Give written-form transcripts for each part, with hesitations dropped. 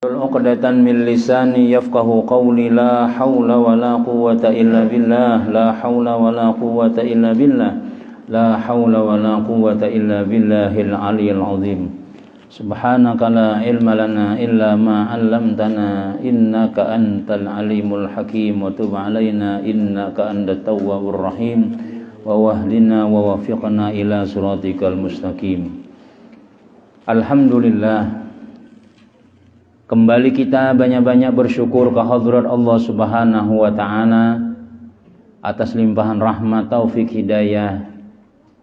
Uqdatan min lisani yafqahu qawli la hawla wa la quwwata illa billah la hawla wa la quwwata illa billah la hawla wa la quwwata illa billahil aliyyil azim. Subhanaka la ilma lana illa ma 'allamtana innaka antal alimul hakim wa tub 'alaina innaka antat tawwabur rahim wa wahdina wa wafiqna ila siratikal mustaqim. Alhamdulillah, kembali kita banyak-banyak bersyukur ke hadrat Allah Subhanahu wa ta'ala atas limpahan rahmat, taufik, hidayah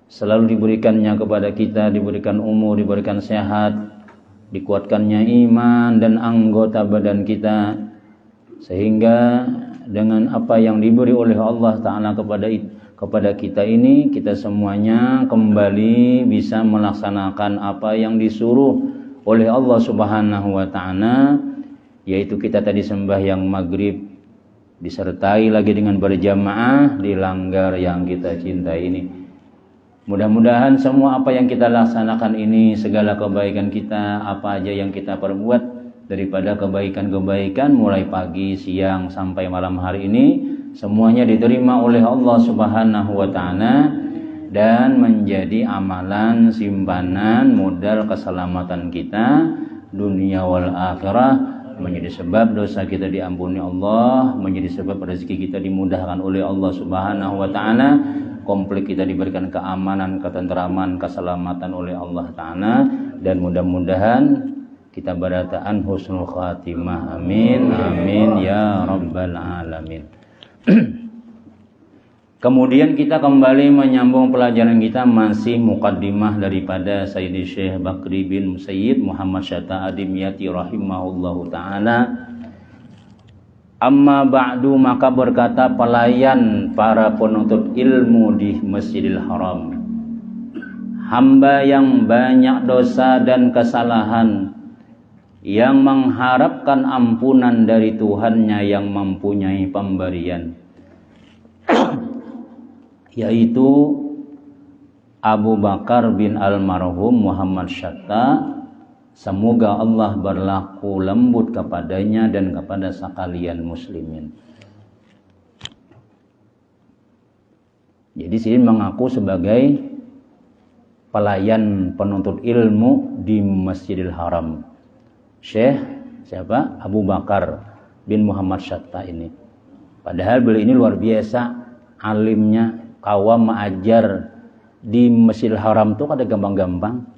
selalu diberikannya kepada kita, diberikan umur, diberikan sehat, dikuatkannya iman dan anggota badan kita, sehingga dengan apa yang diberi oleh Allah ta'ala kepada kita ini, kita semuanya kembali bisa melaksanakan apa yang disuruh oleh Allah Subhanahu wa ta'ala, yaitu kita tadi sembahyang maghrib disertai lagi dengan berjamaah di langgar yang kita cintai ini. Mudah-mudahan semua apa yang kita laksanakan ini, segala kebaikan kita, apa aja yang kita perbuat daripada kebaikan-kebaikan mulai pagi, siang sampai malam hari ini, semuanya diterima oleh Allah Subhanahu wa ta'ala dan menjadi amalan simpanan modal keselamatan kita dunia wal akhirah, menjadi sebab dosa kita diampuni Allah, menjadi sebab rezeki kita dimudahkan oleh Allah Subhanahu wa ta'ala, komplit kita diberikan keamanan, ketenteraman, keselamatan oleh Allah ta'ala, dan mudah-mudahan kita barataan husnul khatimah. Amin amin ya rabbal alamin. Kemudian kita kembali menyambung pelajaran kita, masih muqaddimah daripada Sayyidi Syekh Bakri bin Musayyib Muhammad Syatta Adimiyati rahimahullahu ta'ala. Amma ba'du, maka berkata pelayan para penuntut ilmu di Masjidil Haram, hamba yang banyak dosa dan kesalahan, yang mengharapkan ampunan dari Tuhannya yang mempunyai pemberian, yaitu Abu Bakar bin almarhum Muhammad Syatta. Semoga Allah berlaku lembut kepadanya dan kepada sekalian muslimin. Jadi sini mengaku sebagai pelayan penuntut ilmu di Masjidil Haram. Syekh siapa? Abu Bakar bin Muhammad Syatta ini. Padahal beliau ini luar biasa alimnya, kawam mengajar di Masjidil Haram tuh kada gampang-gampang.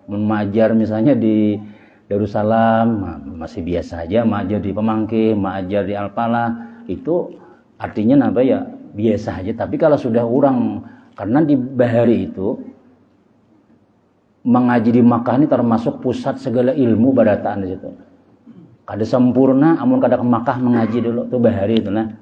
Mengajar misalnya di Darussalam masih biasa aja, mengajar di Pemangkih, mengajar di Al-Falah itu artinya apa ya, biasa aja. Tapi kalau sudah orang, karena di Bahari itu mengaji di Makkah ini termasuk pusat segala ilmu barataan di situ. Kada sempurna amun kada ke Makkah mengaji dulu tuh Bahari itu nah.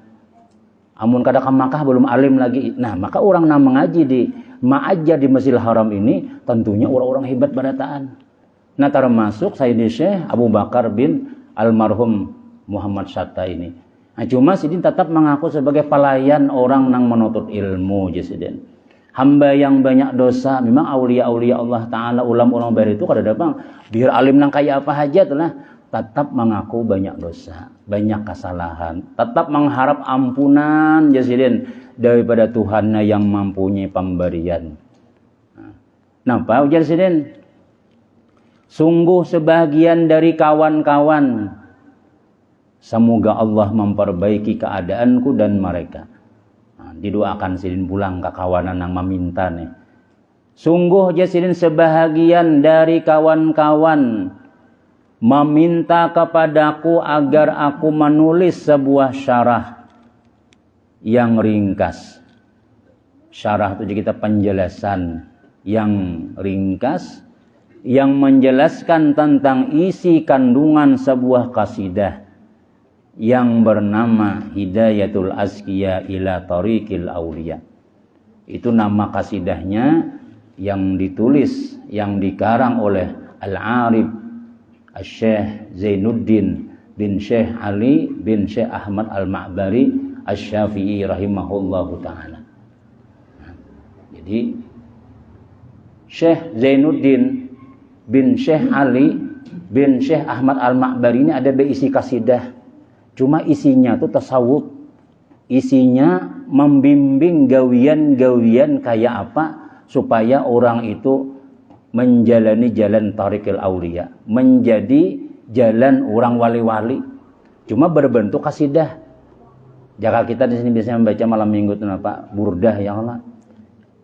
Amun kada ke Makkah belum alim lagi. Nah, maka orang yang mengaji di Ma'ajar di Masjidil Haram ini tentunya orang-orang hebat barataan. Nah, termasuk Sayyidi Syekh Abu Bakar bin almarhum Muhammad Syatta ini. Nah, cuma sidin tetap mengaku sebagai pelayan orang yang menuntut ilmu jasidin. Hamba yang banyak dosa, memang aulia-aulia Allah Ta'ala, ulama-ulama baru itu kada datang biar alim nang kaya apa aja tuh lah, tetap mengaku banyak dosa, banyak kesalahan, tetap mengharap ampunan jasidin daripada Tuhannya yang mempunyai pemberian. Nah, Pak ujar jasidin, sungguh sebagian dari kawan-kawan, semoga Allah memperbaiki keadaanku dan mereka. Nah, didoakan sidin pulang ke kawanan yang meminta nih. Sungguh jasidin sebahagian dari kawan-kawan meminta kepadaku agar aku menulis sebuah syarah yang ringkas. Syarah itu kita penjelasan yang ringkas yang menjelaskan tentang isi kandungan sebuah qasidah yang bernama Hidayatul Azkiya ila Tariqil Auliya. Itu nama qasidahnya yang ditulis, yang dikarang oleh Al-Arif Syekh Zainuddin bin Syekh Ali bin Syekh Ahmad Al-Ma'bari Asy-Syafi'i rahimahullahu ta'ala. Jadi Syekh Zainuddin bin Syekh Ali bin Syekh Ahmad Al-Ma'bari ini ada berisi kasidah. Cuma isinya tuh tasawuf. Isinya membimbing gawian-gawian kayak apa supaya orang itu menjalani jalan Thariqil Auliya, menjadi jalan orang wali-wali. Cuma berbentuk kasidah. Jika kita di sini biasanya membaca malam minggu itu apa? Burdah ya Allah.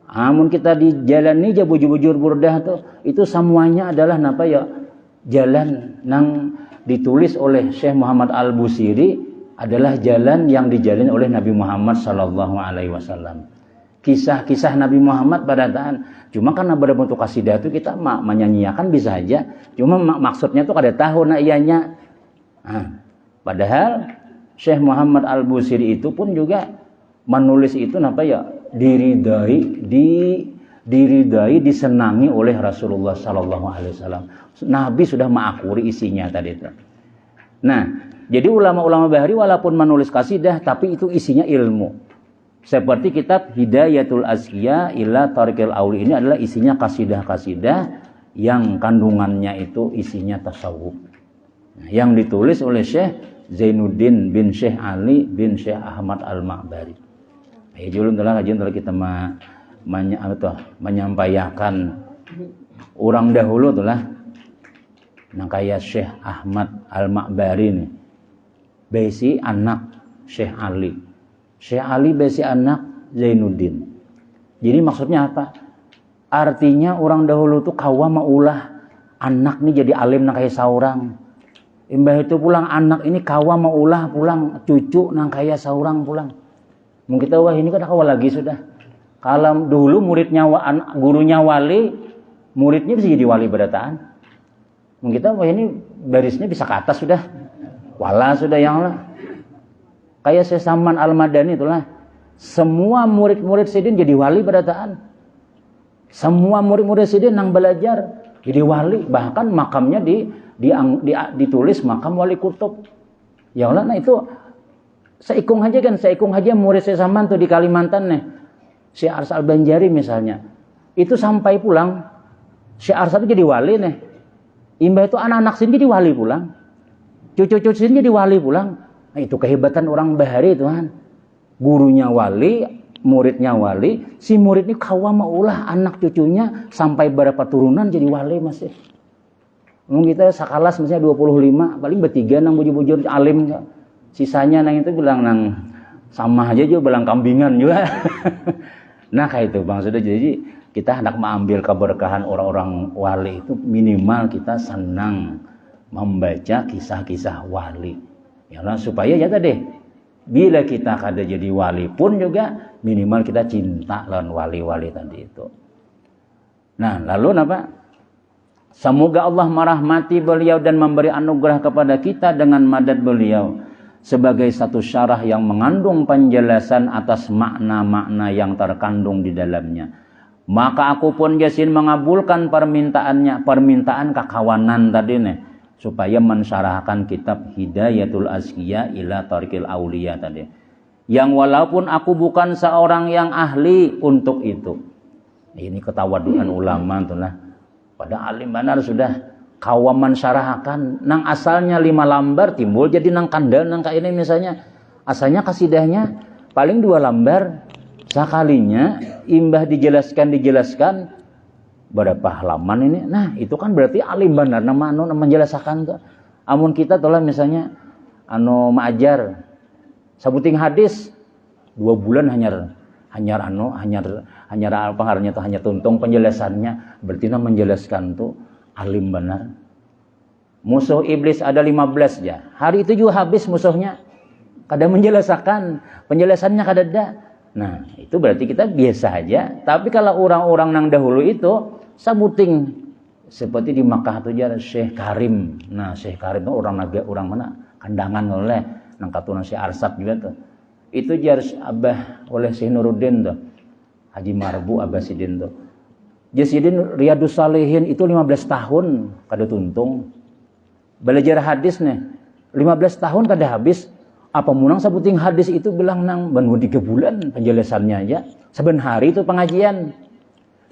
Amun kita di jalan ini bujur-bujur burdah tuh, itu semuanya adalah napa ya? Jalan nang ditulis oleh Syekh Muhammad Al-Busiri adalah jalan yang dijalani oleh Nabi Muhammad sallallahu alaihi wasallam. Kisah-kisah Nabi Muhammad pada tahan. Cuma karena berbentuk kasidah itu kita menyanyiakan bisa aja. Cuma maksudnya tuh kada tahu nak ianya. Padahal Syekh Muhammad Al-Busiri itu pun juga menulis itu napa ya? Diridai, disenangi oleh Rasulullah sallallahu alaihi wasallam. Nabi sudah mengakuri isinya tadi itu. Nah, jadi ulama-ulama bahari walaupun menulis kasidah tapi itu isinya ilmu. Seperti kitab Hidayatul Azkiya ila Thariqil Auliya ini adalah isinya kasidah-kasidah yang kandungannya itu isinya tasawuf. Nah, yang ditulis oleh Syekh Zainuddin bin Syekh Ali bin Syekh Ahmad Al-Ma'bari. Julun telah kita menyampaikan orang dahulu telah nang kaya Syekh Ahmad Al-Ma'bari nih. Besi anak Syekh Ali. Syekh Ali besi anak Zainuddin. Jadi maksudnya apa? Artinya orang dahulu tuh kawa maulah anak nih jadi alim nang kaya saurang. Imbah itu pulang anak ini kawa maulah pulang cucu nang kaya saurang pulang. Mungkin kita wah ini kan kawa lagi sudah. Kalau dulu muridnya gurunya wali, muridnya bisa jadi wali berataan. Mungkin kita wah ini barisnya bisa ke atas sudah. Wala sudah yang lah. Kayak Syekh Saman Al-Madani itulah. Semua murid-murid sidin jadi wali berataan. Semua murid-murid sidin yang belajar jadi wali. Bahkan makamnya ditulis makam wali kutub. Ya Allah, nah itu seikung aja murid Syekh Saman tuh di Kalimantan nih. Syekh Ars Al-Banjari misalnya. Itu sampai pulang Syekh Ars itu jadi wali nih. Imbah itu anak-anak sini jadi wali pulang. Cucu-cucu sini jadi wali pulang. Nah, itu kehebatan orang bahari Tuhan. Gurunya wali, muridnya wali, si murid ini kawa maulah anak cucunya sampai berapa turunan jadi wali masih. Mungkin kita sakalas misalnya 25, paling bertiga nang bujur-bujur alim. Sisanya nang itu bilang nang sama aja juga bilang kambingan juga. Nah kayak itu Bang sudah, jadi kita hendak mengambil keberkahan orang-orang wali itu minimal kita senang membaca kisah-kisah wali. Ya Allah, supaya ya tadi bila kita kada jadi wali pun juga minimal kita cinta lawan wali-wali tadi itu. Nah, lalu apa? Semoga Allah merahmati beliau dan memberi anugerah kepada kita dengan madad beliau sebagai satu syarah yang mengandung penjelasan atas makna-makna yang terkandung di dalamnya. Maka aku pun jasin mengabulkan permintaan kakawanan tadi nih, supaya mensyarahkan kitab Hidayatul Azkiya ila Thariqil Auliya tadi. Yang walaupun aku bukan seorang yang ahli untuk itu. Ini ketawaduan ulama tuh lah. Pada alim benar sudah kawaman syarahkan nang asalnya 5 lembar timbul jadi nang kandal nang kayak ini misalnya asalnya kasidahnya paling 2 lembar sekalinya imbah dijelaskan berapa halaman ini. Nah itu kan berarti alim benar nama menjelaskan tuh. Amun kita tuh misalnya maajar sabuting hadis 2 bulan hanyar pengarangnya tuh hanya tuntung penjelasannya, berarti menjelaskan tuh alim benar. Musuh iblis ada 15 ya. Hari itu juga habis musuhnya. Kada menjelaskan, penjelasannya kada ada. Nah, itu berarti kita biasa aja. Tapi kalau orang-orang nang dahulu itu sabuting seperti di Makkah tuh jar Syekh Karim. Nah, Syekh Karim itu orang mana? Kandangan oleh nang katunan Syekh Arsad juga tuh. Itu jar Abah oleh Syekh Nuruddin tuh. Haji Marbu Abah Sidin tuh. Jasidin Riyadus Salihin itu 15 tahun kada tuntung. Belajar hadis nih 15 tahun kada habis. Apa munang sabuting hadis itu bilang nang banu 3 bulan penjelasannya aja. Saben hari itu pengajian.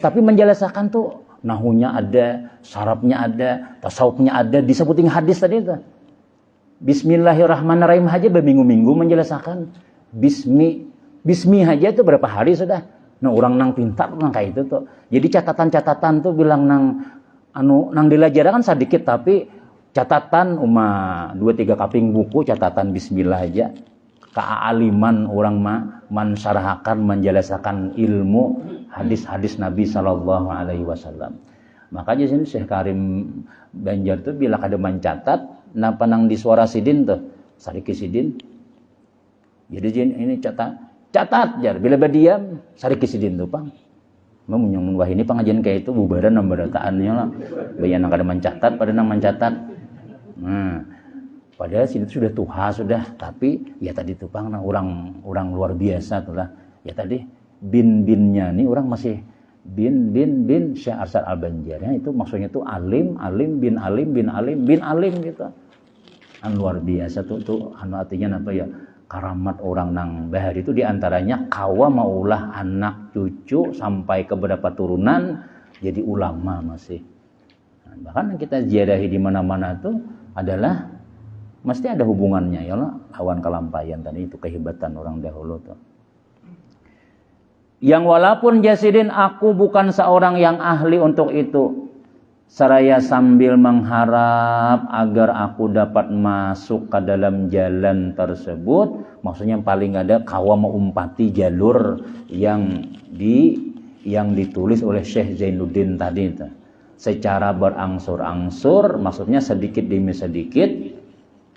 Tapi menjelaskan tuh nahunya ada, sarafnya ada, tasawufnya ada, disebutin hadis tadi itu. Bismillahirrahmanirrahim aja berminggu-minggu menjelaskan. Bismi aja itu berapa hari sudah. Nah, orang nang pintar nang kayak itu tuh. Jadi catatan-catatan tuh bilang nang dilajaran kan sedikit, tapi catatan 2-3 kaping buku catatan bismillah aja. Kealiman orang mensyarahakan, menjelaskan ilmu hadis-hadis Nabi sallallahu alaihi wasallam. Makanya sini Syekh Karim Banjar tuh bila kada mencatat napa nang di suara sidin tuh Sariki Sidin. Jadi ini catat jar bila berdiam Sariki Sidin tuh Pang. Memunyong wah ini pengajian kayak itu bubaran nang berataannya lah. Bayan nang kada mencatat pada nang mencatat. Nah, padahal sini sudah tuha sudah, tapi ya tadi tuh Pang orang luar biasa tuh lah. Ya tadi bin-binnya nih orang masih bin Syekh Arsyad Al-Banjar. Itu maksudnya tuh alim bin alim gitu. Luar biasa tuh artinya apa ya? Karamat orang nang bahari itu diantaranya kawa maulah anak cucu sampai ke beberapa turunan jadi ulama masih. Nah, bahkan kita ziarahi di mana-mana tuh adalah mesti ada hubungannya ya lah awan kelampaian tadi itu kehebatan orang dahulu tuh. Yang walaupun jasidin aku bukan seorang yang ahli untuk itu, seraya sambil mengharap agar aku dapat masuk ke dalam jalan tersebut, maksudnya paling ada kawa mengumpati jalur yang ditulis oleh Syekh Zainuddin tadi itu. Secara berangsur-angsur, maksudnya sedikit demi sedikit.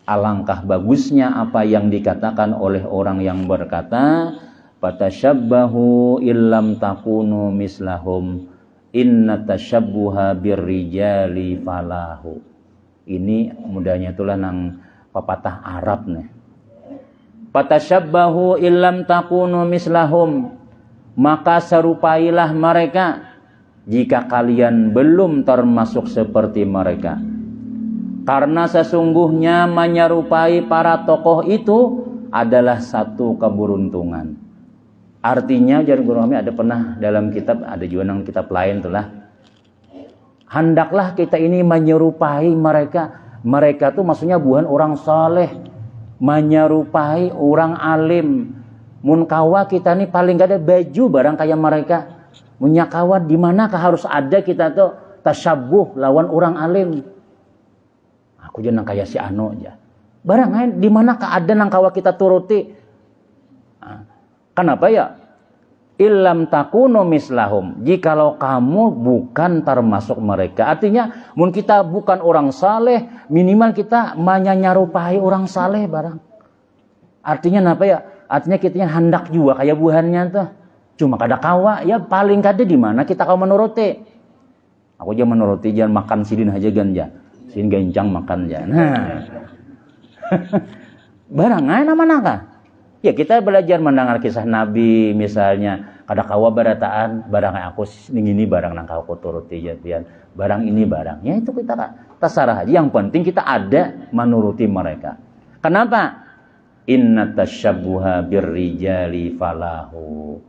Alangkah bagusnya apa yang dikatakan oleh orang yang berkata, fatashabbahu illam takunu mislahum inna tashabbuha birrijali falahu. Ini mudahnya itulah nang pepatah Arab nih. Fatashabbahu illam takunu mislahum, maka serupailah mereka jika kalian belum termasuk seperti mereka. Karena sesungguhnya menyerupai para tokoh itu adalah satu keberuntungan. Artinya jar guru kami ada pernah dalam kitab, ada juga dalam kitab lain itulah. Hendaklah kita ini menyerupai mereka. Mereka tuh maksudnya bukan orang saleh, menyerupai orang alim. Mun kawa kita nih paling gak ada baju barang kayak mereka. Munya kawa di manakah harus ada kita tuh tasyabuh lawan orang alim. Aku jangan kayak si Ano aja. Barang lain di manakah ada nang kawa kita turuti. Kenapa ya? Illam takunu mislahum. Jikalau kamu bukan termasuk mereka. Artinya, mun kita bukan orang saleh, minimal kita menyerupai orang saleh barang. Artinya apa ya? Artinya kita hendak juga kayak buhannya tuh. Cuma kada kawa, ya paling kada di mana kita kau menuruti. Aku aja menuruti jangan makan sidin aja ganja. Sidin gancang makan aja. Nah. Barang lain manakah? Ya kita belajar mendengar kisah Nabi misalnya, kada kawa barataan barang aku ini barang nang kau turuti ya pian. Barang ini barang. Ya itu kita terserah aja. Yang penting kita ada menuruti mereka. Kenapa? Inna tashabbuha birrijali falahu.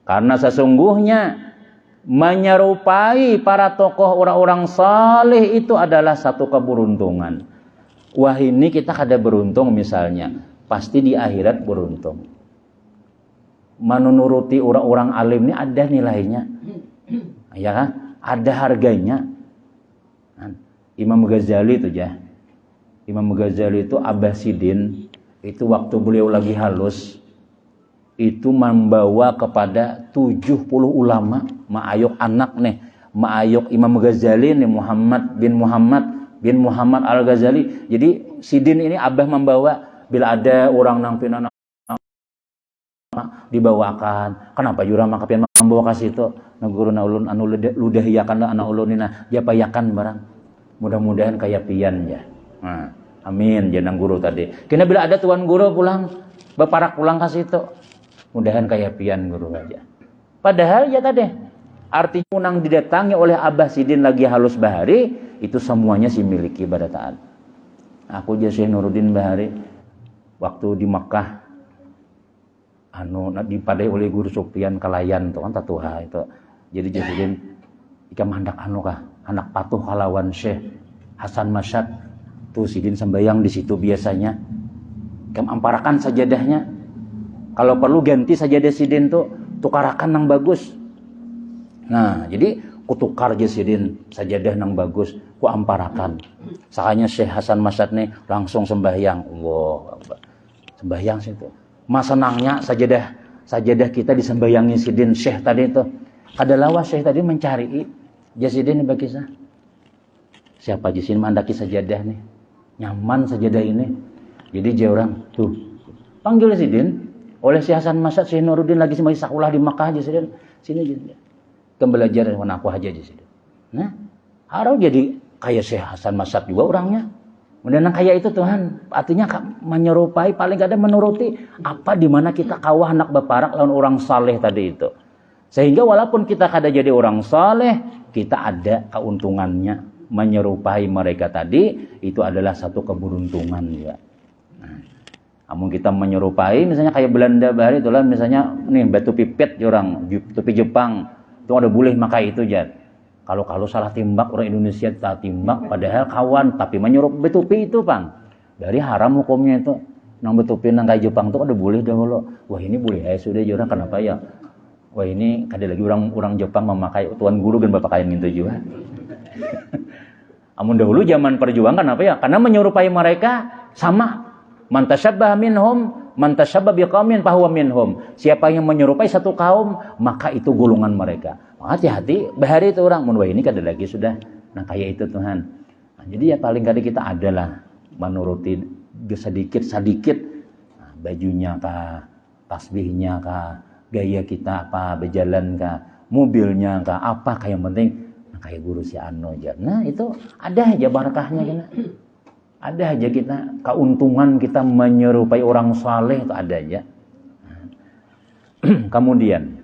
Karena sesungguhnya menyerupai para tokoh orang-orang saleh itu adalah satu keberuntungan. Wah ini kita kada beruntung misalnya, pasti di akhirat beruntung. Menuruti orang-orang alim ini ada nilainya, ya kan? Ada harganya. Imam Ghazali itu ya, Imam Ghazali itu Abbasidin, itu waktu beliau lagi halus, itu membawa kepada 70 ulama, ma'ayuk anak nih, ma'ayuk Imam Ghazali nih bin Muhammad Al-Ghazali. Jadi Sidin ini Abah membawa bila ada orang nang pina dibawakan. Kenapa jura makapian membawa kasih itu? Naguru na ulun anu ludahiyakan lah anak ulun nina dia payakan barang. Mudah-mudahan kaya pian ya. Nah, amin jangan guru tadi. Kena bila ada tuan guru pulang, beparak pulang kasih itu. Mudahan kaya pian guru aja. Padahal ya tadi artinya nang didatangi oleh Abah Sidin lagi halus bahari itu semuanya si miliki pada taat. Aku aja Syekh Nuruddin Bahari waktu di Makkah dipadai oleh Guru Sufyan Kalayan tuh kan tatuha itu. Jadi Syekh Ika mandak anu kah anak patuh kalawan Syekh Hasan Masyad tuh sidin sembayang di situ biasanya. Kam amparakan sajadahnya. Kalau perlu ganti sajadah sidin tuh tukarakan nang bagus. Nah, jadi kutukar je sidin sajadah nang bagus ku amparakan. Sakanya Syekh Hasan Masyad nih langsung sembahyang. Allah, sembahyang situ. Mas senangnya sajadah kita disembayangi sidin Syekh tadi itu. Kadalawa Syekh tadi mencari jasidin bagi saya. Siapa jisin mandaki sajadah nih? Nyaman sajadah ini. Jadi dia orang tuh panggil sidin oleh Syekh Hasan Masyad, Syekh Nuruddin lagi masih sekolah di Makkah jasidin. Sini jasidin. Belajar dengan aku aja jasidin. Nah, harus jadi kayak Syekh Hasan Masyad juga orangnya. Kemudian kayak itu Tuhan, artinya menyerupai paling kada menuruti apa di mana kita kawah anak baparak lawan orang saleh tadi itu. Sehingga walaupun kita kada jadi orang saleh, kita ada keuntungannya menyerupai mereka tadi, itu adalah satu keberuntungan ya. Nah, namun kita menyerupai misalnya kayak Belanda bahari itulah misalnya nih batu pipet orang topi Jepang itu ada boleh makai itu jan. Kalau salah timbak orang Indonesia tak timbak padahal kawan tapi menyerup betupi itu Bang. Dari haram hukumnya itu. Nang betupi nang kayak Jepang tuh ada boleh dahulu. Wah ini boleh ya sudah orang kenapa ya? Wah ini kada lagi orang Jepang memakai tuan guru kan bapak kain gitu juga. Amun dahulu zaman perjuangan apa ya? Karena menyerupai mereka sama. Man tasyabbah minhum, man tasyabbah biqaumin fahuwa minhum. Siapa yang menyerupai satu kaum, maka itu golongan mereka. Hati-hati, bahari itu orang mun ini kada lagi sudah. Nah kayak itu Tuhan. Nah, jadi ya paling kada kita adalah menuruti sedikit nah, bajunya kah, tasbihnya kah, gaya kita apa, berjalan kah, mobilnya kah, apa kayak yang penting nah, kayak guru si Ano aja. Nah itu ada aja barakahnya kena. Ada aja kita keuntungan kita menyerupai orang saleh itu ada aja. Kemudian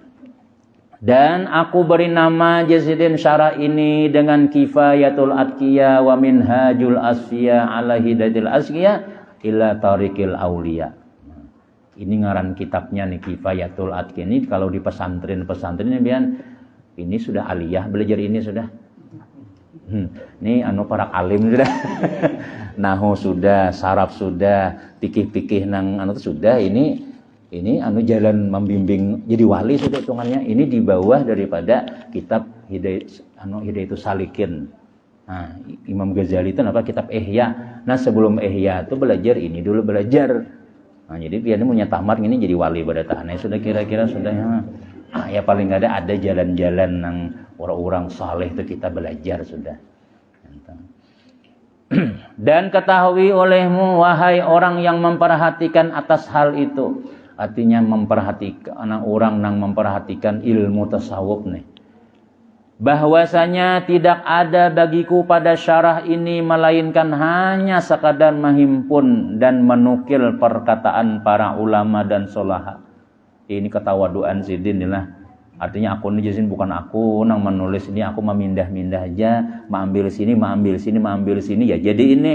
dan aku beri nama jasidin syarah ini dengan Kifayatul Atqiya wa Minhajul Asfiya ala Hidayatil Asqiya ila Tariqil Auliya. Ini ngaran kitabnya nih Kifayatul Atqiya ini kalau di pesantren ini sudah aliyah belajar ini sudah. Ini para alim sudah. Nahu sudah, saraf sudah, pikih-pikih nang itu sudah. Ini jalan membimbing jadi wali sudah hitungannya. Ini di bawah daripada kitab Hidayatus Salikin. Nah, Imam Ghazali itu apa kitab Ihya. Nah, sebelum Ihya itu belajar ini dulu belajar. Nah, jadi biar punya tamat ini jadi wali pada tanah. Sudah kira-kira sudah ya paling ada jalan-jalan nang orang-orang saleh itu kita belajar sudah. Dan ketahui olehmu wahai orang yang memperhatikan atas hal itu. Artinya memperhatikan orang yang memperhatikan ilmu tasawuf nih. Bahwasanya tidak ada bagiku pada syarah ini melainkan hanya sekadar menghimpun dan menukil perkataan para ulama dan solaha. Ini ketawaduan sidin lah. Artinya aku ini jasin bukan aku nang menulis ini, aku memindah-mindah aja, mengambil sini ya jadi ini.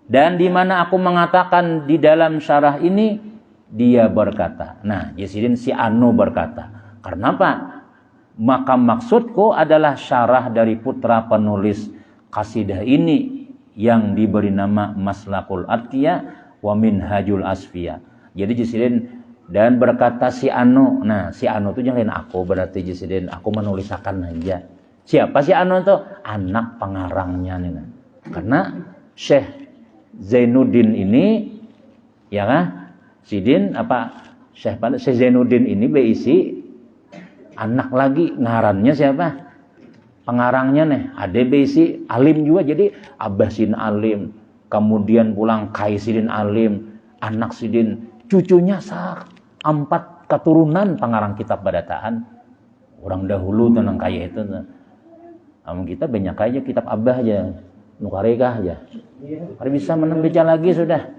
Dan di mana aku mengatakan di dalam syarah ini dia berkata. Nah, jasidin si Ano berkata. Karena apa? Maka maksudku adalah syarah dari putra penulis qasidah ini yang diberi nama Maslakul Atqiya wa Minhajul Asfiya. Jadi jasidin dan berkata si Ano. Nah, si Ano itu jangan aku berarti jasidin aku menulisakan aja. Siapa si Ano itu? Anak pengarangnya nih. Karena Syekh Zainuddin ini ya kan? Sidin apa Syekh Zainuddin ini berisi anak lagi ngarannya siapa? Pengarangnya nih, ada berisi alim juga jadi Abah Sidin alim, kemudian pulang Kai Sidin alim, anak Sidin, cucunya 4 keturunan pengarang kitab badataan. Orang dahulu tenang kayak itu. Namun kita banyak aja kitab Abah aja, nukarekah aja. Hari bisa membaca lagi sudah.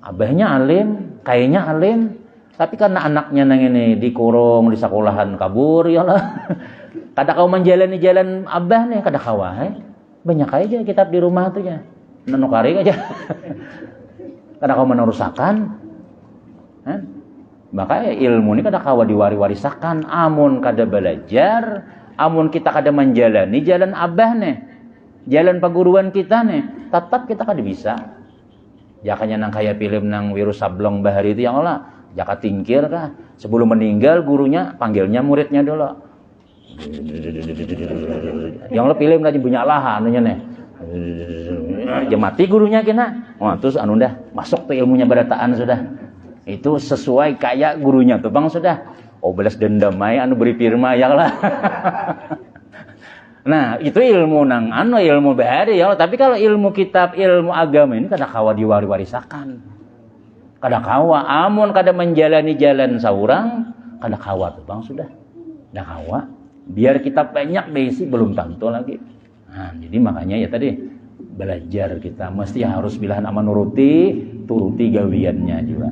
Abahnya alim, kayaknya alim, tapi karena anaknya nang ini dikurung di sekolahan kabur ya lah. Kada kau menjalani jalan Abah nih, kada kawah. Banyak aja kitab di rumah tuh ya. Nukarek aja. Kada kau menerusakan. Maka ilmu ini kada kawa diwari-warisakan, amun kada belajar Amun kita kada menjalani jalan abah nih, jalan perguruan kita nih, tetap kita kada bisa. Jakanya nang kayak film nang Wiru Sablong Bahari itu yang olah, jaka tingkir kah? Sebelum meninggal gurunya panggilnya muridnya dulu. Yang lo film lagi punya lah anunya nih. Ya mati gurunya kena. Wah, terus anu dah masuk tuh ilmunya badataan sudah. Itu sesuai kayak gurunya tuh bang sudah. Oh balas dendam aja anu beri firma ya lah. Nah itu ilmu nang anu ilmu bahari ya. Tapi kalau ilmu kitab ilmu agama ini kada kawa diwari-warisakan. Kada kawa. Amun kada menjalani jalan saurang kada kawa tuh bang sudah. Kada kawa. Biar kita banyak besi belum tentu lagi. Nah jadi makanya ya tadi belajar kita mesti harus bilahan aman turuti gawiannya juga.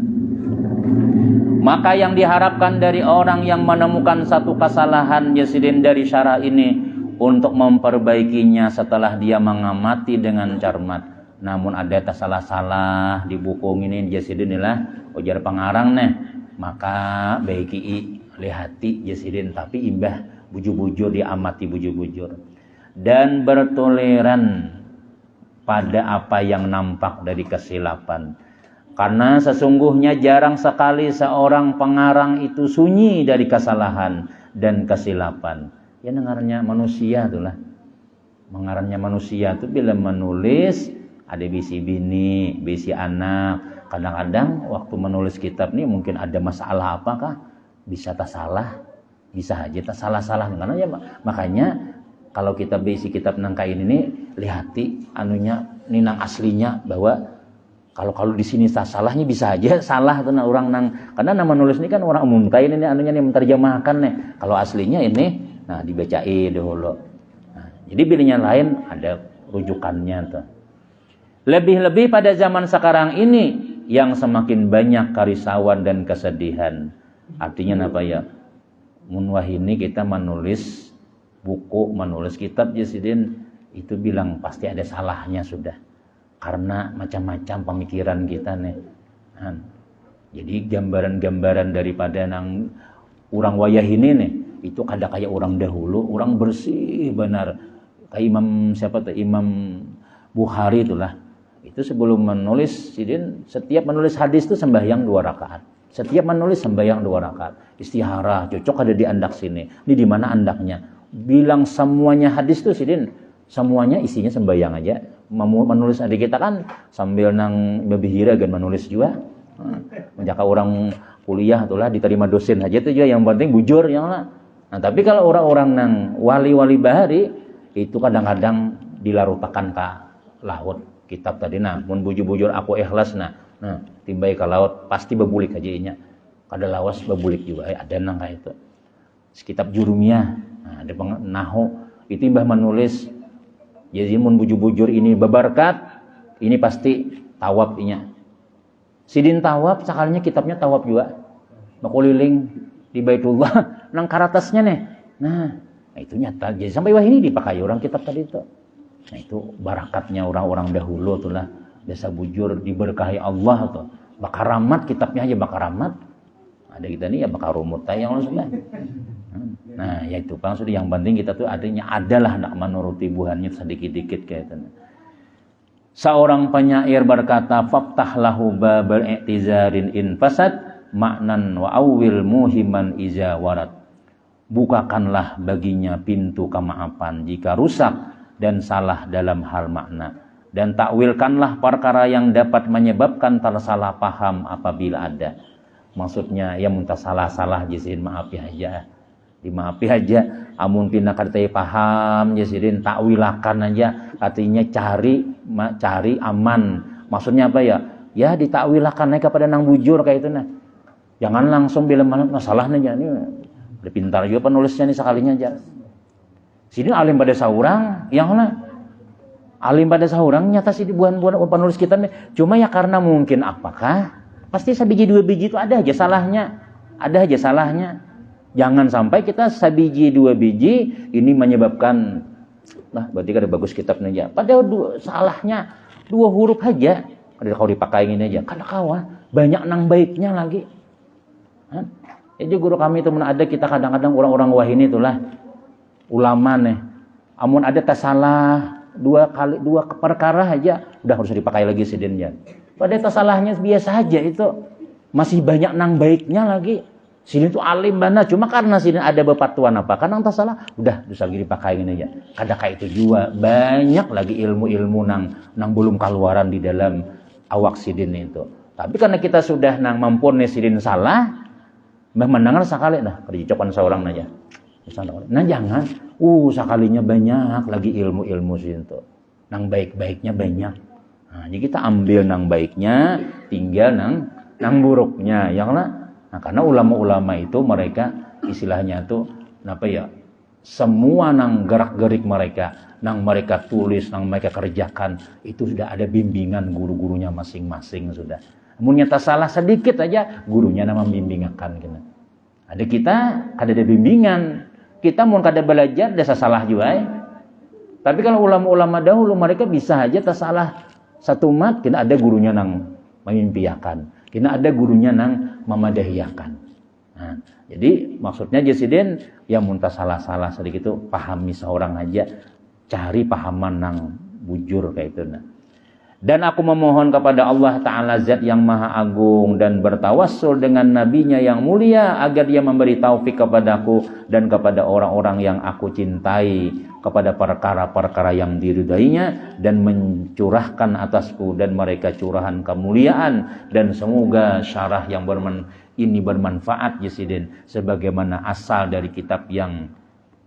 Maka yang diharapkan dari orang yang menemukan satu kesalahan Yasidin dari syara ini untuk memperbaikinya setelah dia mengamati dengan cermat. Namun ada salah-salah di buku ini Yasidin lah ujar pengarang nih, maka baiki lihati Yasidin tapi imbah bujur-bujur diamati bujur-bujur dan bertoleran pada apa yang nampak dari kesilapan. Karena sesungguhnya jarang sekali seorang pengarang itu sunyi dari kesalahan dan kesilapan. Ya dengarnya manusia itulah. Mengarangnya manusia itu bila menulis ada bisi bini, bisi anak. Kadang-kadang waktu menulis kitab nih mungkin ada masalah apakah? Bisa tak salah, bisa aja tak salah-salah. Karena ya makanya kalau kita bisi kitab nang kain ini lihati anunya ninang aslinya bahwa kalau di sini salahnya bisa aja salah tuh orang nang karena nama nulis ini kan orang umum kain ini anunya nih menerjemahkan nih. Kalau aslinya ini nah dibacain dulu. Nah, jadi pilihnya lain ada rujukannya tuh. Lebih-lebih pada zaman sekarang ini yang semakin banyak kerisauan dan kesedihan. Artinya apa ya? Munwah ini kita menulis buku, menulis kitab Yasidin itu bilang pasti ada salahnya sudah. Karena macam-macam pemikiran kita nih. Jadi gambaran-gambaran daripada nang orang wayah ini nih, itu ada kayak orang dahulu, orang bersih benar. Kayak Imam siapa tuh? Imam Bukhari itulah. Itu sebelum menulis Sidin setiap menulis hadis itu sembahyang 2 rakaat. Setiap menulis sembahyang 2 rakaat. Istiharah, cocok ada di andak sini. Ini di mana andaknya? Bilang semuanya hadis tuh Sidin, semuanya isinya sembahyang aja. Menulis adik kita kan sambil nang bebihira kan menulis juga. Menjaga orang kuliah itulah diterima dosen aja itu juga yang penting bujur ya lah. Nah, tapi kalau orang-orang nang wali-wali bahari itu kadang-kadang dilarutakan ke laut kitab tadi nah mun bujur-bujur aku ikhlas nah timbai ke laut pasti bebulik aja inya. Kada lawas bebulik juga ada nang kayak itu. Kitab Jurumiyah nah, ada nahu itu mbah menulis jadi mun bujur-bujur ini beberkat, ini pasti tawab inya. Sidin tawab, sekalinya kitabnya tawab juga. Makuliling di Baitullah, nang karatasnya nih. Nah itu nyata. Jadi sampai wah ini dipakai orang kitab tadi itu. Nah itu barakatnya orang-orang dahulu tuh lah. Biasa bujur diberkahi Allah tuh. Bakaramat kitabnya aja bakaramat. Ada kita nih ya bakar rumut yang sudah. Nah ya itu Bang sudah yang penting kita tuh artinya adalah nak menuruti buhannya sedikit-dikit kayak itu. Seorang penyair berkata faftah lahu babal i'tizarin in fasad maknan wa awil muhiman iza warat. Bukakanlah baginya pintu kemaafan jika rusak dan salah dalam hal makna dan takwilkanlah perkara yang dapat menyebabkan tersalah paham apabila ada. Maksudnya ya muntah salah-salah jisin maafi aja. Dimaafi aja amun pina kadai paham Yasidin takwilakan aja artinya cari aman. Maksudnya apa ya? Ya ditakwilakan aja kepada nang bujur kayak itu nah. Jangan langsung bila masalahnya aja ini udah pintar juga penulisnya nih sekalinya aja. Sini alim pada saurang yang lah. Alim pada saurang nyata sih buan-buan penulis kita nih. Cuma ya karena mungkin apakah pasti sabiji 2 biji itu ada aja salahnya. Ada aja salahnya. Jangan sampai kita sabiji 2 biji ini menyebabkan nah berarti kan bagus kitabnya aja. Padahal salahnya 2 huruf aja. Kalau dipakai ini aja. Karena kawan banyak nang baiknya lagi. Jadi guru kami itu ada kita kadang-kadang orang-orang wah ini itulah ulama nih, amun ada tasalah dua perkara aja udah harus dipakai lagi sidinnya. Pada tasalahnya biasa aja itu masih banyak nang baiknya lagi. Sini tuh alim bana, cuma karena sini ada bepatuan apa, karena entah salah, udah bisa dipakai gini aja. Kadang kayak itu juga banyak lagi ilmu-ilmu nang belum keluaran di dalam awak sidin itu. Tapi karena kita sudah nang mampun sidin salah, menangan sekali nah kerjakan seorang aja. Nah jangan, sekalinya banyak lagi ilmu-ilmu sidin itu. Nang baik-baiknya banyak. Nah, jadi kita ambil nang baiknya, tinggal nang buruknya, ya kan? Nah, karena ulama-ulama itu mereka istilahnya tuh apa ya? Semua nang gerak-gerik mereka, nang mereka tulis, nang mereka kerjakan itu sudah ada bimbingan guru-gurunya masing-masing sudah. Mun nyata salah sedikit aja gurunya nama membimbingakan gitu. Ada kita ada bimbingan. Kita mun kada belajar desa salah juga. Tapi kalau ulama-ulama dahulu mereka bisa aja tersalah satu mat, kita ada gurunya nang memimpiakan. Kita ada gurunya nang memadahiyakan. Nah, jadi maksudnya Jasidin yang muntah salah-salah sedikit itu pahami seorang aja, cari pahaman nang bujur kayak itu. Nah. Dan aku memohon kepada Allah Ta'ala Zat yang Maha Agung dan bertawassul dengan nabinya yang mulia agar dia memberi taufik kepadaku dan kepada orang-orang yang aku cintai kepada perkara-perkara yang diridainya dan mencurahkan atasku dan mereka curahan kemuliaan dan semoga syarah yang ini bermanfaat Jasidin sebagaimana asal dari kitab yang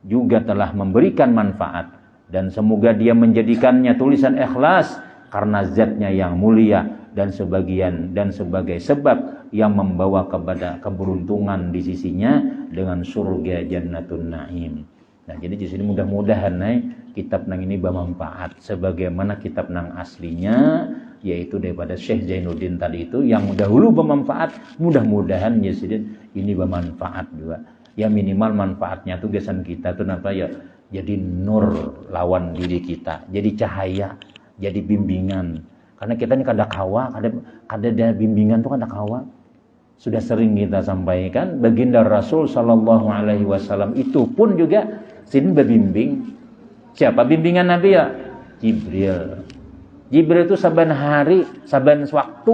juga telah memberikan manfaat dan semoga dia menjadikannya tulisan ikhlas karena zatnya yang mulia dan sebagai sebab yang membawa kepada keberuntungan di sisinya dengan surga Jannatun Naim. Nah, jadi di sini mudah-mudahan kitab nang ini bermanfaat sebagaimana kitab nang aslinya yaitu daripada Syekh Zainuddin tadi itu yang dahulu bermanfaat, mudah-mudahan ya ini bermanfaat juga. Ya minimal manfaatnya tuh gesan kita tuh apa ya? Jadi nur lawan diri kita, jadi cahaya, jadi bimbingan. Karena kita ini kada kawa, kada bimbingan tuh kada kawa. Sudah sering kita sampaikan, baginda Rasul sallallahu alaihi wasallam itu pun juga sini berbimbing. Siapa bimbingan Nabi ya? Jibril. Jibril itu saban hari, saban waktu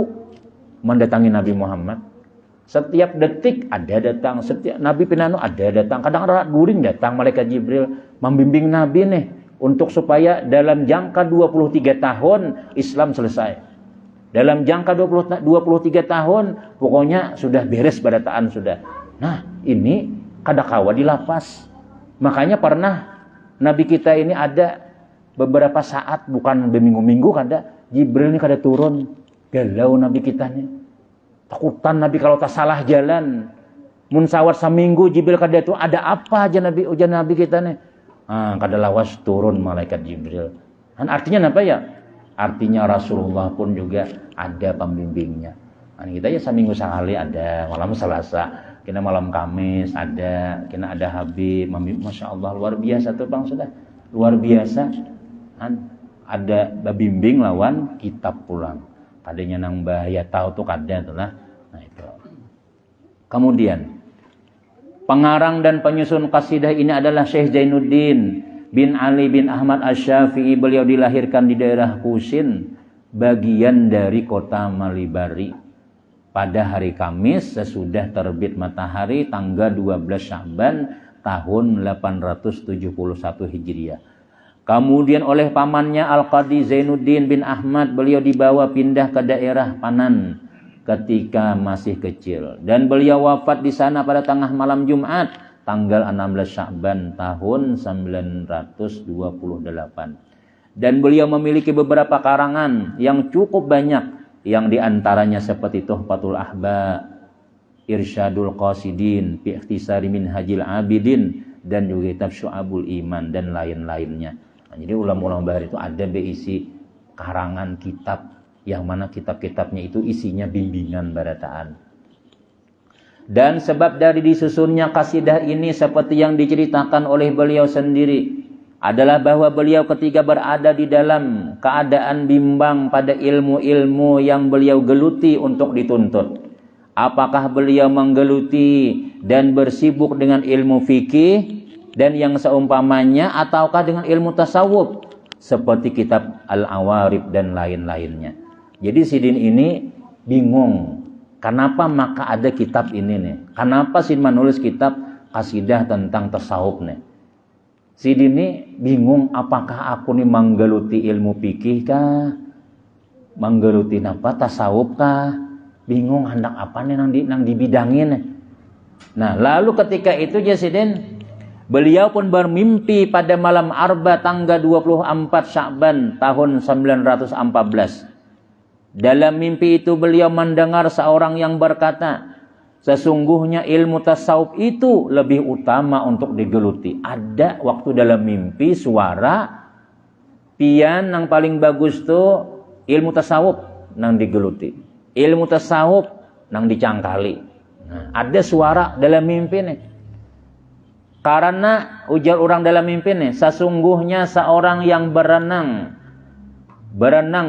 mendatangi Nabi Muhammad. Setiap detik ada datang, setiap Nabi pinanu ada datang. Kadang-kadang guring datang malaikat Jibril membimbing Nabi nih untuk supaya dalam jangka 23 tahun Islam selesai. Dalam jangka 23 tahun pokoknya sudah beres badataan sudah. Nah, ini kada kawa di lapas. Makanya pernah Nabi kita ini ada beberapa saat bukan berminggu-minggu kada Jibril ini kada turun. Galau Nabi kita nih. Takutan Nabi kalau tak salah jalan. Mun sawat seminggu Jibril kada itu ada apa aja Nabi ujian Nabi kita nih. Kada lawas turun malaikat Jibril. Dan artinya apa ya? Artinya Rasulullah pun juga ada pembimbingnya. Kita ya seminggu sekali ada, malam Selasa, kita malam Kamis ada, kita ada Habib, Masya Allah luar biasa tuh Bang sudah luar biasa. Ada bimbing lawan kitab pulang. Kadanya nang bahaya tahu tuh kada tuh lah. Nah itu. Kemudian pengarang dan penyusun qasidah ini adalah Syekh Zainuddin bin Ali bin Ahmad Asy-Syafi'i. Beliau dilahirkan di daerah Kusin, bagian dari kota Malibari, pada hari Kamis sesudah terbit matahari tanggal 12 Sya'ban tahun 871 Hijriah. Kemudian oleh pamannya Al-Qadi Zainuddin bin Ahmad, beliau dibawa pindah ke daerah Panan ketika masih kecil. Dan beliau wafat di sana pada tengah malam Jumat tanggal 16 Sya'ban tahun 928. Dan beliau memiliki beberapa karangan yang cukup banyak, yang diantaranya seperti Tuhfatul Ahba, Irsyadul Qasidin, Fi Ikhtisari Minhajil Abidin, dan juga kitab Syu'abul Iman dan lain-lainnya. Nah, jadi ulama-ulama bahar itu ada berisi karangan kitab yang mana kitab-kitabnya itu isinya bimbingan barataan. Dan sebab dari disusunnya qasidah ini seperti yang diceritakan oleh beliau sendiri adalah bahwa beliau ketika berada di dalam keadaan bimbang pada ilmu-ilmu yang beliau geluti untuk dituntut. Apakah beliau menggeluti dan bersibuk dengan ilmu fikih dan yang seumpamanya, ataukah dengan ilmu tasawuf seperti kitab Al-Awarib dan lain-lainnya. Jadi Sidin ini bingung, kenapa maka ada kitab ini nih? Kenapa Sidin menulis kitab kasidah tentang tasawuf nih? Sidin ini bingung, apakah aku nih menggeluti ilmu fikih kah? Menggeluti apa? Tasawuf kah? Bingung hendak apa nih nang dibidangin nih. Nah, lalu ketika itu Sidin, beliau pun bermimpi pada malam Arba tanggal 24 Sya'ban tahun 914. Dalam mimpi itu beliau mendengar seorang yang berkata, sesungguhnya ilmu tasawuf itu lebih utama untuk digeluti. Ada waktu dalam mimpi suara, pian yang paling bagus tuh ilmu tasawuf nang digeluti. Ilmu tasawuf nang dicangkali. Nah, ada suara dalam mimpi nih. Karena ujar orang dalam mimpi nih, sesungguhnya seorang yang berenang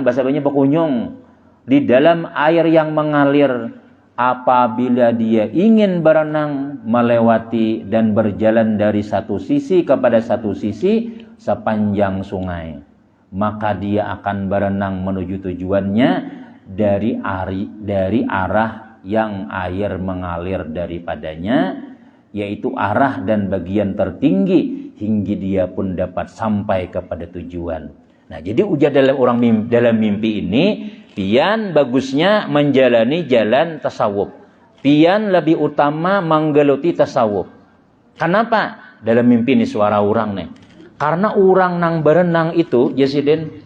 bahasa Banya berkunyung di dalam air yang mengalir, apabila dia ingin berenang melewati dan berjalan dari satu sisi kepada satu sisi sepanjang sungai, maka dia akan berenang menuju tujuannya dari arah yang air mengalir daripadanya, yaitu arah dan bagian tertinggi, hingga dia pun dapat sampai kepada tujuan. Nah, jadi ujar dalam mimpi ini, pian bagusnya menjalani jalan tasawuf. Pian lebih utama menggeluti tasawuf. Kenapa? Dalam mimpi ini suara orang nih. Karena orang nang berenang itu, Sidin,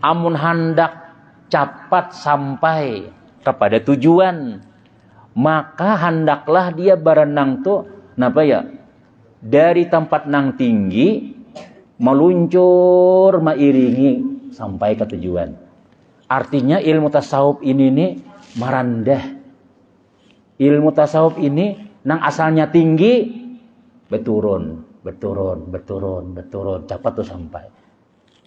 amun hendak cepat sampai kepada tujuan, maka hendaklah dia berenang tuh, napa ya? Dari tempat nang tinggi meluncur mairingi sampai ke tujuan. Artinya ilmu tasawuf ini nih merendah. Ilmu tasawuf ini nang asalnya tinggi berturun, cepat tuh sampai.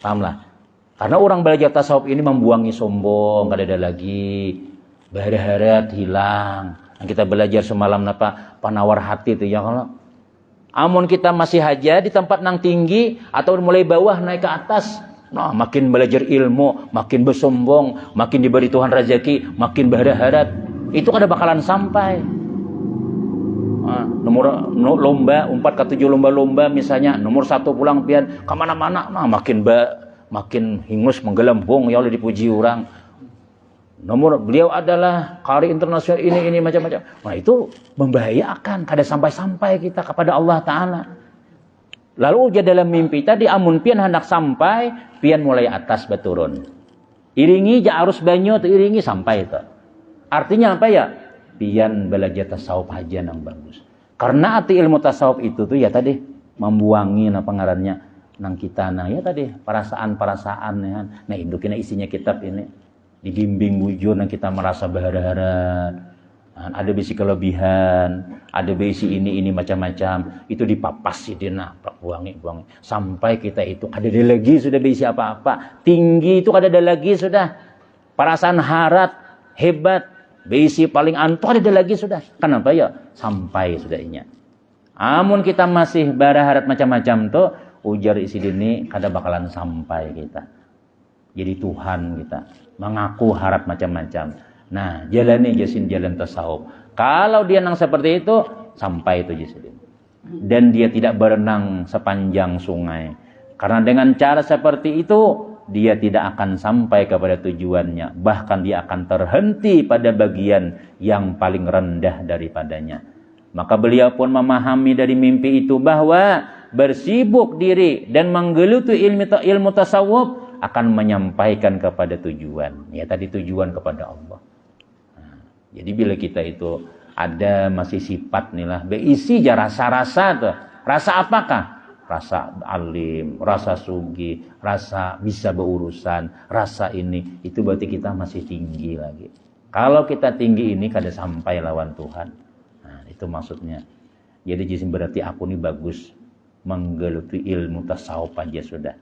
Pahamlah? Karena orang belajar tasawuf ini membuangi sombong, kada ada lagi. Baharat hilang. Yang kita belajar semalam apa? Penawar hati itu ya, kalau amun kita masih aja di tempat nang tinggi atau mulai bawah naik ke atas, nah makin belajar ilmu, makin bersombong, makin diberi Tuhan rezeki, makin berharap, itu kada bakalan sampai. Nah, nomor lomba 4 ke 7 lomba misalnya, nomor 1 pulang pian kemana-mana, nah makin hingus menggelembung ya oleh dipuji orang. Nomor beliau adalah qari internasional ini macam-macam. Nah, itu membahayakan, kada sampai-sampai kita kepada Allah Ta'ala. Lalu ujar dalam mimpi tadi, amun pian hendak sampai, pian mulai atas berturun. Iringi ja arus banyu tu iringi sampai itu. Artinya apa ya? Pian belajar tasawuf aja nang bagus. Karena arti ilmu tasawuf itu tuh ya tadi membuangi ngarannya nang kita nah ya tadi perasaan ya. Nah, itu kena isinya kitab ini. Dibimbing bujur dan kita merasa berharap, ada bisi kelebihan, ada bisi ini macam-macam, itu dipapas Sidina, buangi sampai kita itu ada lagi sudah bisi apa-apa tinggi itu ada lagi sudah perasaan harat hebat bisi paling antu ada lagi sudah. Kenapa ya? Sampai sudahnya. Amun kita masih berharap macam-macam tuh ujar isi ini kada bakalan sampai kita. Jadi Tuhan kita mengaku harap macam-macam. Nah, jalani jalan tasawuf. Kalau dia nang seperti itu, sampai itu jasin. Dan dia tidak berenang sepanjang sungai. Karena dengan cara seperti itu, dia tidak akan sampai kepada tujuannya. Bahkan dia akan terhenti pada bagian yang paling rendah daripadanya. Maka beliau pun memahami dari mimpi itu bahwa bersibuk diri dan menggeluti ilmu tasawuf akan menyampaikan kepada tujuan. Ya tadi tujuan kepada Allah. Nah, jadi bila kita itu ada masih sifat nih lah, beisi ja rasa-rasa tuh. Rasa apakah? Rasa alim, rasa sugi, rasa bisa berurusan, rasa ini. Itu berarti kita masih tinggi lagi. Kalau kita tinggi ini kada sampai lawan Tuhan. Nah, itu maksudnya. Jadi jisim berarti aku ini bagus menggeluti ilmu tasawuf aja sudah.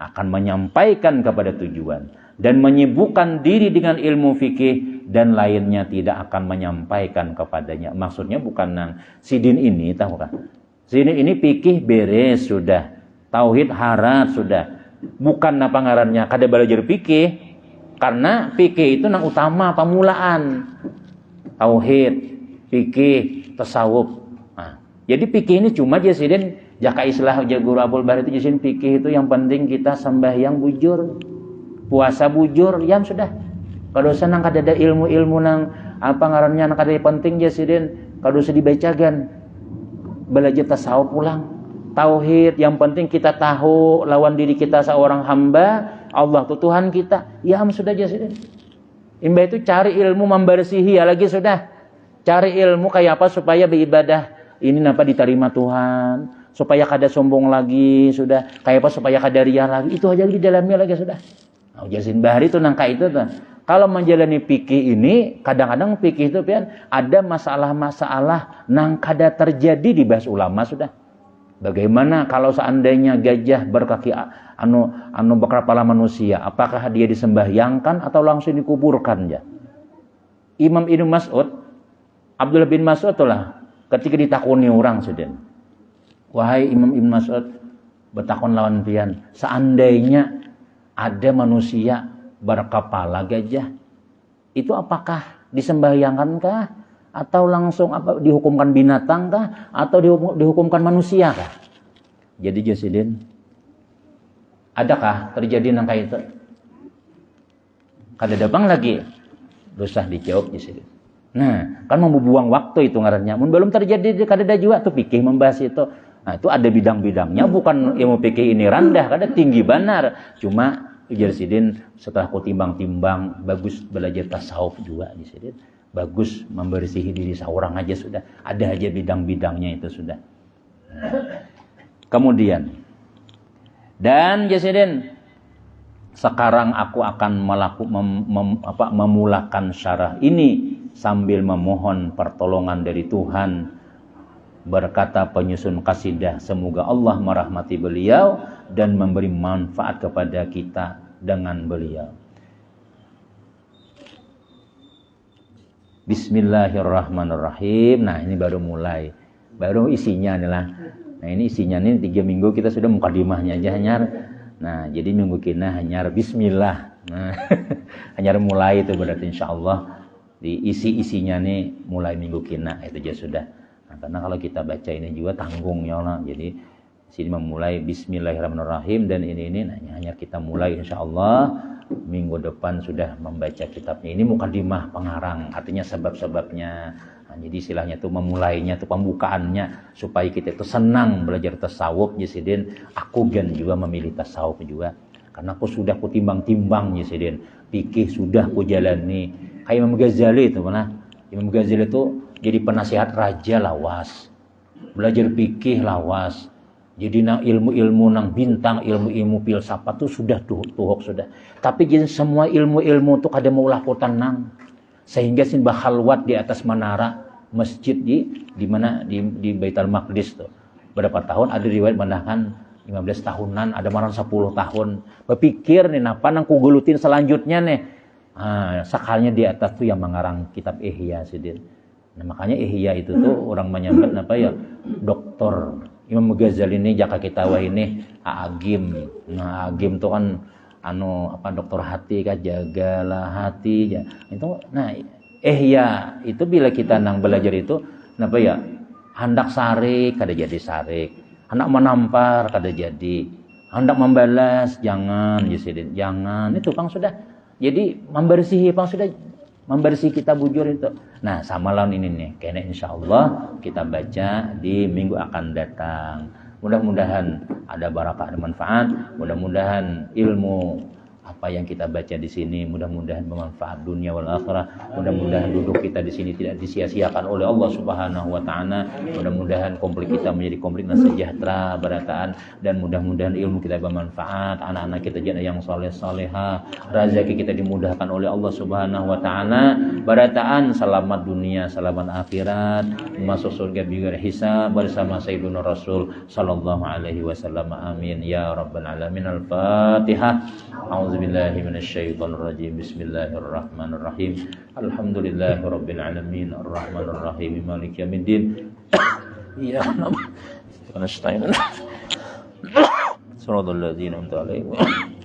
Akan menyampaikan kepada tujuan dan menyibukkan diri dengan ilmu fikih dan lainnya tidak akan menyampaikan kepadanya. Maksudnya bukan nang Sidin ini tahu kan? Sini ini fikih beres sudah. Tauhid harat sudah. Bukan apa ngarannya kada belajar fikih karena fikih itu nang utama pamulaan. Tauhid, fikih, tasawuf. Nah, jadi fikih ini cuma jasiden jaka islah guru Abdul Bari itu jasin fikih itu yang penting kita sembahyang bujur, puasa bujur, yang sudah. Kalau usah nang kada ada ilmu-ilmu nang apa ngarannya nang kada penting jasiden, kalau usah dibacakan. Belajar tasawuf pulang. Tauhid yang penting kita tahu lawan diri kita seorang hamba, Allah itu Tuhan kita. Ya sudah jasiden. Imba itu cari ilmu membersihi ya lagi sudah. Cari ilmu kayak apa supaya beribadah ini napa diterima Tuhan, supaya kada sombong lagi sudah. Kayak apa supaya kada riya lagi. Itu aja di dalamnya lagi sudah. Nah, Jasin Bahri itu nangka itu tuh. Kalau menjalani fikih ini kadang-kadang fikih itu pian ada masalah-masalah nang kada terjadi dibahas ulama sudah. Bagaimana kalau seandainya gajah berkaki anu berkepala manusia, apakah dia disembahyangkan atau langsung dikuburkan ya? Imam Ibnu Mas'ud, Abdullah bin Mas'ud itulah ketika ditakuni orang sudah. Wahai Imam Ibnu Mas'ud, bertakon lawan pian, seandainya ada manusia berkepala gajah, itu apakah disembahyangkankah? Atau langsung apa dihukumkan binatang kah? Atau dihukumkan manusia kah? Jadi jasiden, adakah terjadi nangka itu? Kada dabang lagi, dosah dijawab jasiden. Nah, kan membuang waktu itu ngarannya. Mun belum terjadi kada ada juga tuh fikih membahas itu. Nah, itu ada bidang-bidangnya, bukan ilmu fikih ini rendah, kada tinggi benar. Cuma jasiden setelah ku timbang-timbang bagus belajar tasawuf juga jasiden. Bagus membersihi diri seorang aja sudah. Ada aja bidang-bidangnya itu sudah. Kemudian dan jasiden sekarang aku akan memulakan syarah ini sambil memohon pertolongan dari Tuhan. Berkata penyusun kasidah, semoga Allah merahmati beliau dan memberi manfaat kepada kita dengan beliau. Bismillahirrahmanirrahim. Nah, ini baru mulai. Baru isinya adalah. Nah, ini isinya ini 3 minggu kita sudah mukadimahnya aja hanyar. Nah, jadi minggu kena hanyar bismillah. Nah, hanyar mulai itu berarti insyaallah di isi-isinya nih mulai minggu kena itu aja sudah. Nah, karena kalau kita baca ini juga tanggung ya Allah. Jadi sini memulai bismillahirrahmanirrahim dan ini nah, hanya kita mulai insyaallah minggu depan sudah membaca kitabnya. Ini mukadimah pengarang, artinya sebab-sebabnya. Nah, jadi istilahnya itu memulainya, itu pembukaannya supaya kita itu senang belajar tasawuf. Jasiden, aku gan juga memilih tasawuf juga. Karena aku sudah kutimbang-timbang jasiden. Fikih sudah ku jalani. Kayak Imam Ghazali itu mana? Imam Ghazali itu jadi penasihat raja lawas. Belajar fikih lawas. Jadi nang ilmu-ilmu nang bintang, ilmu-ilmu filsafat tuh sudah tuhuk sudah. Tapi jadi semua ilmu-ilmu tuh kada mau lapotan nang. Sehingga sin bakhalwat di atas menara masjid di mana di Baitul Maqdis tuh. Berapa tahun ada riwayat menahkan 15 tahunan, ada marang 10 tahun. Berpikir nih napa nang kugulutin selanjutnya nih. Ah, sakalnya di atas tuh yang mengarang kitab Ihya sidin. Nah, makanya Ihya itu tuh orang menyebut apa ya? Doktor Imam Ghazali ini jaka kita wah ini Agim. Nah, Agim tuh kan dokter hati kan, jagalah hati ya. Itu nah Ihya itu bila kita nang belajar itu kenapa ya? Hendak sarik kada jadi sarik. Hendak menampar kada jadi. Hendak membalas jangan Yusidin, jangan. Itu Pang sudah. Jadi membersihi Pang sudah membersih kita bujur itu. Nah, sama lawan ini nih. Kayaknya insyaallah kita baca di minggu akan datang. Mudah-mudahan ada barakah, ada manfaat. Mudah-mudahan ilmu apa yang kita baca di sini mudah-mudahan bermanfaat dunia wal akhirah. Mudah-mudahan duduk kita di sini tidak disia-siakan oleh Allah Subhanahu wa taala. Mudah-mudahan konflik kita menjadi konflik yang sejahtera, berataan, dan mudah-mudahan ilmu kita bermanfaat, anak-anak kita jadi yang saleh-salehah, rezeki kita dimudahkan oleh Allah Subhanahu wa taala, barataan selamat dunia, selamat akhirat, masuk surga bighairi hisab bersama Sayyidina Rasul sallallahu alaihi wasallam. Amin ya rabbal alamin. Al-Fatihah. A'udzubillahi minasyaitonir rajim. Bismillahirrahmanirrahim. Alhamdulillahirabbil alamin arrahmanirrahim maliki yaumiddin. Iyyaka na'budu wa nasta'in. Shiratal ladzina an'amta 'alaihim